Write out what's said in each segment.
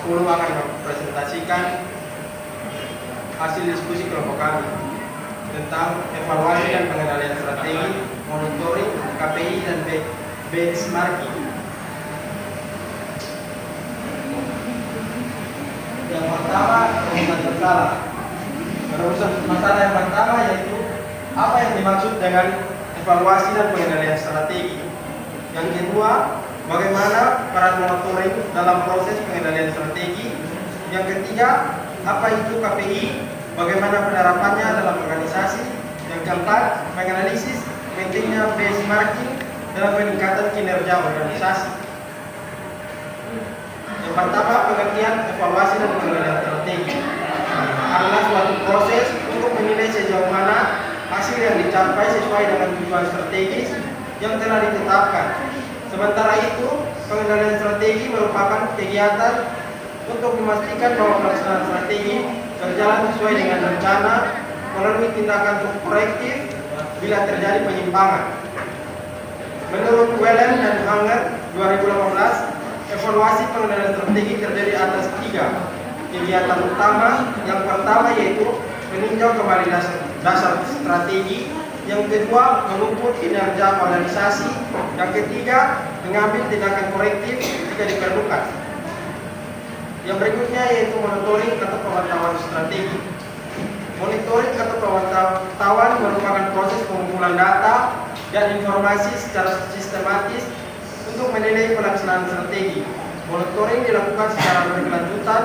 Puluh akan mempresentasikan hasil diskusi kelompok kami tentang evaluasi dan pengendalian strategi, monitoring, KPI, dan benchmarking. Yang pertama, rumusan masalah. Rumusan masalah yang pertama yaitu apa yang dimaksud dengan evaluasi dan pengendalian strategi. Yang kedua, bagaimana peran monitoring dalam proses pengendalian strategi. Yang ketiga, apa itu KPI, bagaimana penerapannya dalam organisasi. Yang keempat, menganalisis pentingnya benchmarking dalam peningkatan kinerja organisasi. Yang pertama, pengertian evaluasi dan pengendalian strategi adalah suatu proses untuk menilai sejauh mana hasil yang dicapai sesuai dengan tujuan strategis yang telah ditetapkan. Sementara itu, pengendalian strategi merupakan kegiatan untuk memastikan bahwa pelaksanaan strategi berjalan sesuai dengan rencana melalui tindakan korektif bila terjadi penyimpangan. Menurut Wellen dan Hanger 2018, evaluasi pengendalian strategi terdiri atas 3 kegiatan utama. Yang pertama yaitu meninjau kembali dasar strategi. Yang kedua, mengukur kinerja organisasi. Yang ketiga, mengambil tindakan korektif jika diperlukan. Yang berikutnya yaitu monitoring atau pemantauan strategi. Monitoring atau pemantauan merupakan proses pengumpulan data dan informasi secara sistematis untuk menilai pelaksanaan strategi. Monitoring dilakukan secara berkelanjutan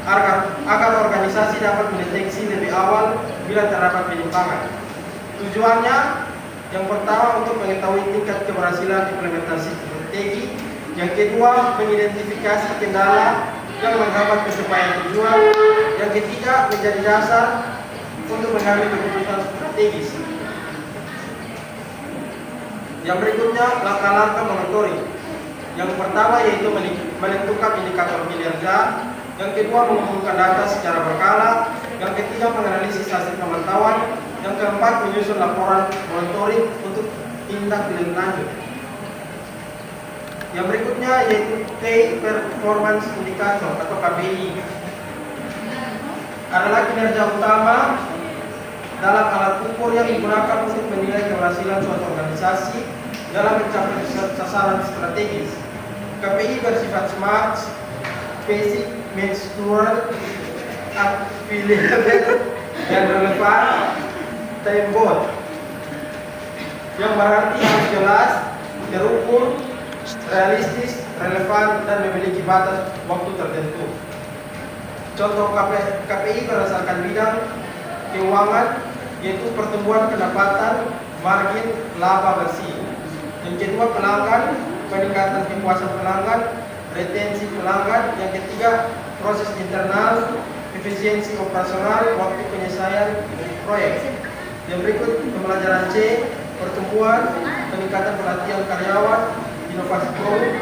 agar organisasi dapat mendeteksi lebih awal bila terdapat penyimpangan. Tujuannya yang pertama untuk mengetahui tingkat keberhasilan implementasi strategi. Yang kedua, mengidentifikasi kendala yang menghambat pencapaian tujuan. Yang ketiga, menjadi dasar untuk mengambil keputusan strategis. Yang berikutnya, langkah-langkah monitoring. Yang pertama yaitu menentukan indikator kinerja. Yang kedua, mengumpulkan data secara berkala. Yang ketiga, menganalisis hasil pemantauan. Yang keempat, menyusun laporan monitoring untuk tindak lanjut. Yang berikutnya yaitu Key Performance Indicator atau KPI. Adalah kinerja utama dalam alat ukur yang digunakan untuk menilai keberhasilan suatu organisasi dalam mencapai sasaran strategis. KPI bersifat SMART, Basic, Menstrual, Affiliated, dan Relevan, Time Bound, yang berarti harus jelas, terukur, realistis, relevan, dan memiliki batas waktu tertentu. Contoh KPI berdasarkan bidang keuangan yaitu pertumbuhan pendapatan, margin, laba bersih. Yang kedua, pelanggan, peningkatan kepuasan pelanggan, retensi pelanggan. Yang ketiga, proses internal, efisiensi operasional, waktu penyelesaian proyek. Yang berikut, pembelajaran C, pertumbuhan, peningkatan pelatihan karyawan, inovasi produk.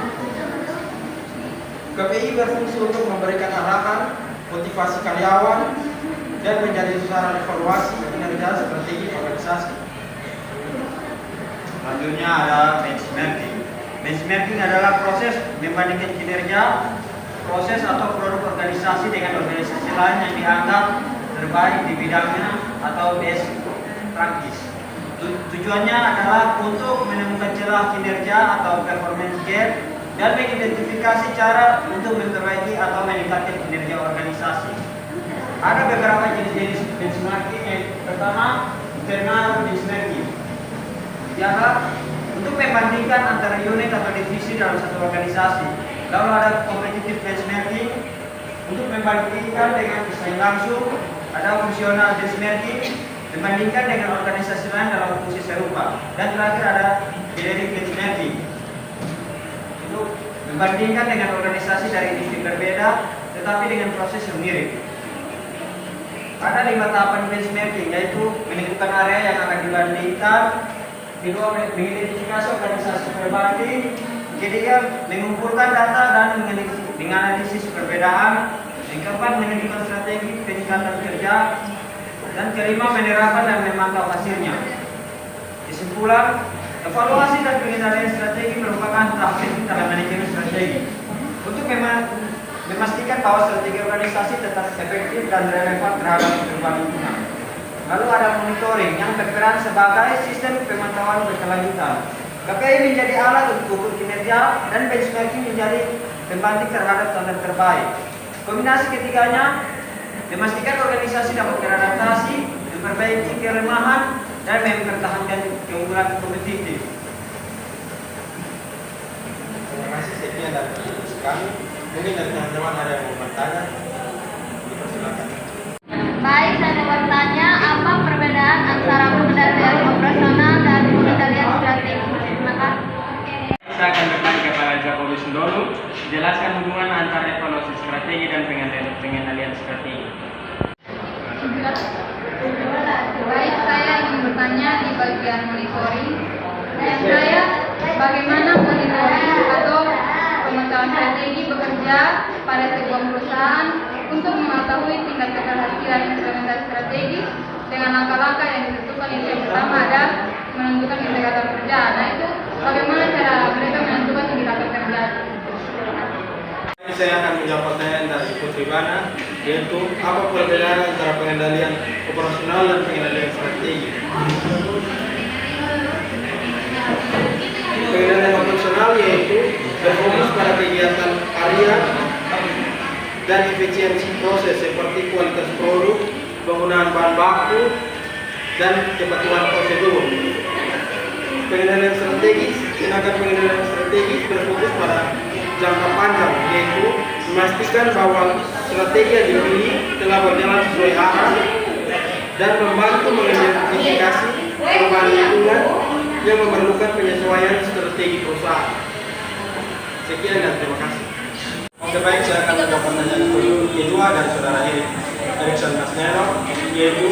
KPI berfungsi untuk memberikan arahan, motivasi karyawan, dan menjadi sasaran evaluasi kinerja strategi organisasi. Selanjutnya ada benchmarking. Benchmarking adalah proses membandingkan kinerja, proses atau produk organisasi dengan organisasi lain yang dianggap terbaik di bidangnya atau best practice. Tujuannya adalah untuk menemukan celah kinerja atau performance gap dan mengidentifikasi cara untuk memperbaiki atau meningkatkan kinerja organisasi. Ada beberapa jenis-jenis benchmarking. Yang pertama, internal benchmarking. Ialah untuk membandingkan antara unit atau divisi dalam satu organisasi. Lalu ada competitive benchmarking untuk membandingkan dengan pesaing langsung. Ada fungsional benchmarking, membandingkan dengan organisasi lain dalam fungsi serupa. Dan terakhir ada generic benchmarking, untuk membandingkan dengan organisasi dari industri berbeda tetapi dengan proses yang mirip. Ada 5 tahapan benchmarking, yaitu menentukan area yang akan dibandingkan, kedua mengidentifikasi organisasi berbanding, ketiga mengumpulkan data dan menganalisis perbedaan, yang keempat menentukan strategi peningkatan kerja, dan kelima menerapkan dan memantau hasilnya. Kesimpulan, evaluasi dan pengendalian strategi merupakan tahap penting dalam manajemen strategi. Untuk memastikan bahwa strategi organisasi tetap efektif dan relevan terhadap perubahan lingkungan. Lalu ada monitoring yang berperan sebagai sistem pemantauan berkelanjutan. KPI menjadi alat untuk ukur kinerja dan benchmarking menjadi pembanding terhadap standar terbaik. Kombinasi ketiganya memastikan organisasi dapat beradaptasi, memperbaiki kelemahan, dan mempertahankan keunggulan kompetitif. Terima kasih, sekian dari kami. Mungkin dari teman-teman ada yang mau bertanya, dipersilakan. Baik, saya mau bertanya, apa perbedaan antara pengendalian operasional dan pengendalian strategi? Terima kasih. Saya akan bertanya kepada Jakobi Sundono, jelaskan hubungan antara evaluasi strategi dan pengendalian strategi. Baik, saya ingin bertanya di bagian monitoring. Bagaimana monitoring atau pemantauan strategi bekerja pada sebuah perusahaan untuk mengetahui tingkat keberhasilan implementasi strategis dengan langkah-langkah yang ditentukan. Yang pertama ada menentukan indikator kerja. Nah, itu bagaimana cara mereka menentukan indikator kerja? Saya akan menjawab pertanyaan dari Putri Bana, yaitu apa perbedaan antara pengendalian operasional dan pengendalian strategi. Pengendalian operasional yaitu berfokus pada kegiatan area dan efisiensi proses seperti kualitas produk, penggunaan bahan baku, dan kepatuhan prosedur. Pengendalian strategis, sedangkan pengendalian strategis berfokus pada jangka panjang, yaitu memastikan bahwa strategi yang dipilih telah berjalan sesuai arah dan membantu mengidentifikasi perubahan lingkungan yang memerlukan penyesuaian strategi perusahaan. Sekian dan terima kasih. Oke, baik, saya akan menjawab pertanyaan kedua dari saudara Erikson Masnero, yaitu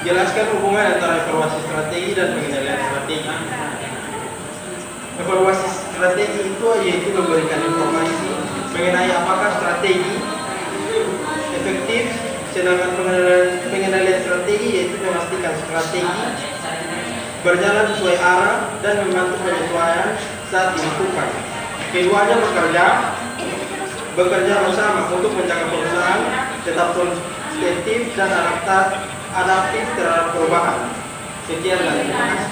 jelaskan hubungan antara evaluasi strategi dan pengendalian strategi. Evaluasi strategi itu yaitu memberikan informasi mengenai apakah strategi efektif, sedangkan pengendalian strategi yaitu memastikan strategi berjalan sesuai arah dan membantu penyesuaian saat dilakukan. Keduanya bekerja bersama untuk menjaga perusahaan tetap konsisten dan adaptif terhadap perubahan. Sekian dan terima kasih.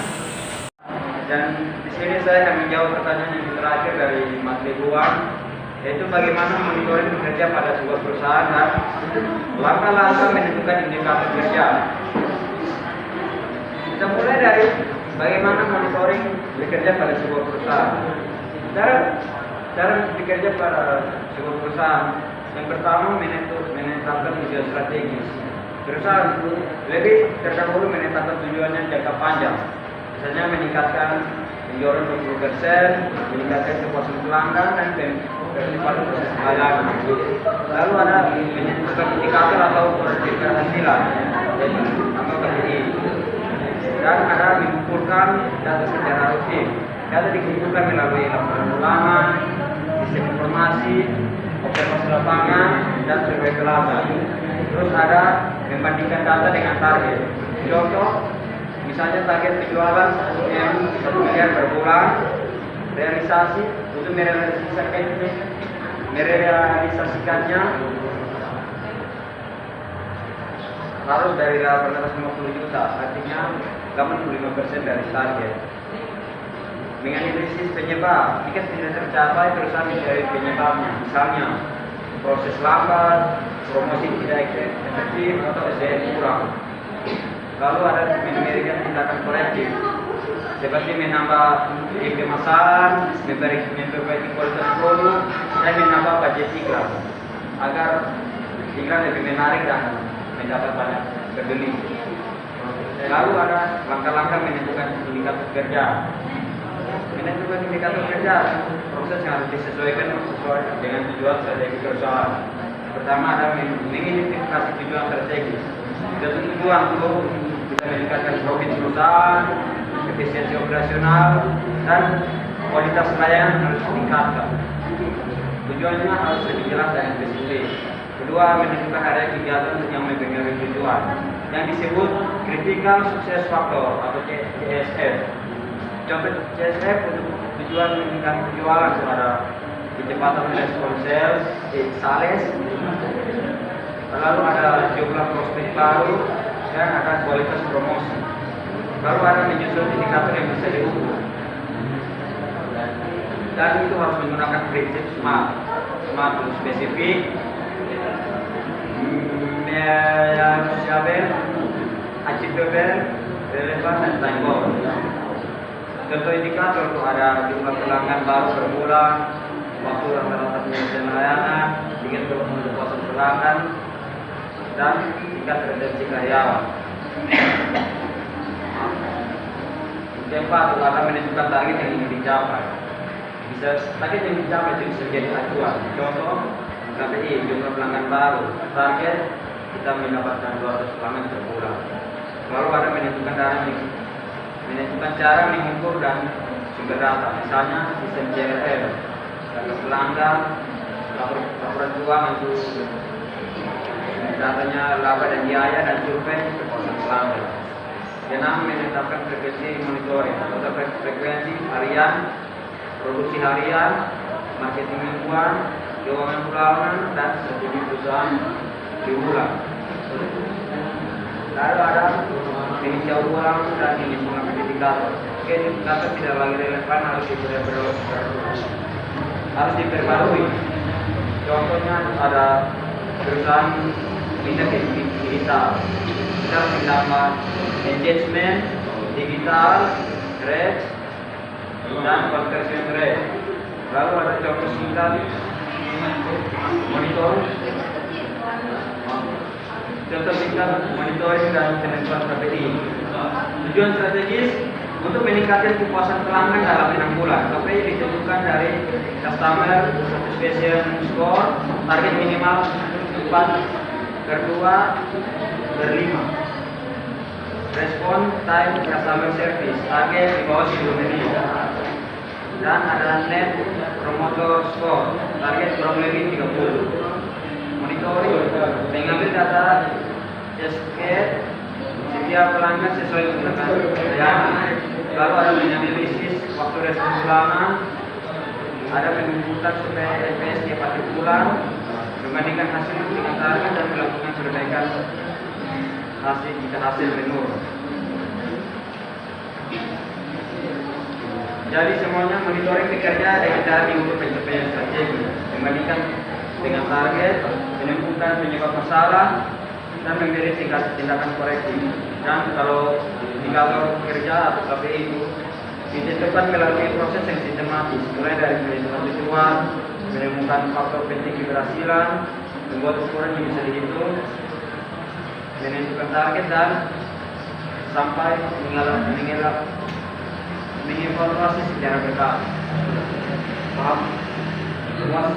Dan di sini saya akan menjawab pertanyaan yang terakhir dari Mas Ridwan, yaitu bagaimana monitoring bekerja pada sebuah perusahaan dan langkah-langkah menentukan indikator kerja. Kita mulai dari bagaimana monitoring bekerja pada sebuah perusahaan. Cara bekerja pada sebuah perusahaan, yang pertama menetapkan tujuan strategis. Perusahaan lebih terdahulu menetapkan tujuannya jangka panjang, misalnya meningkatkan penjualan 20%, meningkatkan kepuasan pelanggan dan percepatan proses pelayanan. Lalu ada menentukan indikator atau proyek keberhasilan, yaitu atau KPI. Dan ada mengumpulkan data secara rutin. Data dikumpulkan melalui laporan ulangan, sistem informasi, observasi lapangan, dan survei pelanggan. Terus ada membandingkan data dengan target. Contoh, misalnya target penjualan 1 miliar per bulan, realisasi untuk merealisasikannya harus dari 850 juta, artinya 85% dari target. Menganalisis penyebab, jika tidak tercapai perusahaan mencari penyebabnya, misalnya proses lambat, promosi tidak efektif, atau SDM kurang. Lalu ada memberikan tindakan korektif, seperti menambah tim pemasaran, memperbaiki kualitas produk, dan menambah budget iklan agar iklan lebih menarik dan mendapat banyak pembeli. Lalu ada langkah-langkah menentukan indikator kerja. Menentukan indikator kerja, proses yang harus disesuaikan sesuai dengan tujuan strategi perusahaan. Pertama ada mengidentifikasi tujuan strategis. Tujuan untuk bisa meningkatkan profit perusahaan, efisiensi operasional, dan kualitas pelayanan harus ditingkatkan. Tujuannya harus lebih jelas dan spesifik. Kedua, menentukan area kegiatan yang mempengaruhi tujuan, yang disebut critical success factor atau CSF. Contoh CSF untuk tujuan meningkatkan penjualan kepada kecepatan penempatan responsel, sales, lalu ada jumlah prospek baru, dan ada kualitas promosi. Baru ada menyusun indikator yang bisa diukur. Dan itu harus menggunakan prinsip SMART. SMART itu spesifik, measurable, achievable, relevant, dan time bound. Contoh indikator itu ada jumlah pelanggan baru per bulan, waktu rata-rata penyelesaian layanan, tingkat kepuasan pelanggan, dan tingkat retensi karyawan. Keempat, ada menentukan target yang ingin dicapai. Bisa target yang dicapai itu bisa jadi acuan. Contoh, KPI jumlah pelanggan baru, target kita mendapatkan 200 pelanggan per bulan. Lalu ada menentukan cara mengukur dan sumber data, misalnya sistem CRM, data pelanggan, laporan keuangan itu datanya laba dan biaya dan survei kepuasan pelanggan. Keenam, menetapkan frekuensi monitoring atau frekuensi harian, produksi harian, marketing mingguan, keuangan bulanan, dan strategi perusahaan di bulan. Lalu ada meninjau ulang dan ini menggunakan indikator. Oke, indikator tidak lagi relevan, harus diperbarui. Contohnya ada perusahaan pindah ke digital, kita harus menambah engagement, digital, rate, dan conversion rate. Lalu ada contoh singkat, monitoring dan penentuan KPI. Tujuan strategis untuk meningkatkan kepuasan pelanggan dalam 6 bulan. KPI ditentukan dari customer satisfaction score, target minimal 4/2/5. Respon time customer service, target di bawah 10 menit. Dan ada net promoter score, target kurang lebih 30. Monitoring, mengambil data cascade setiap pelanggan sesuai kebutuhan layanan. Lalu ada menganalisis waktu respon pelanggan, ada mengumpulkan supaya NPS tiap akhir bulan, membandingkan hasil dengan target dan melakukan perbaikan hasil jika hasil menurun. Jadi semuanya monitoring bekerja dengan cara mengukur pencapaian strategi, membandingkan dengan target, menemukan penyebab masalah, dan memberi tindakan korektif. Dan kalau indikator kerja atau KPI itu ditentukan melalui proses yang sistematis, mulai dari perhitungan tujuan, menemukan faktor penting keberhasilan, membuat ukuran yang bisa dihitung, menentukan target, dan sampai mengevaluasi secara berkala. Paham? Puas?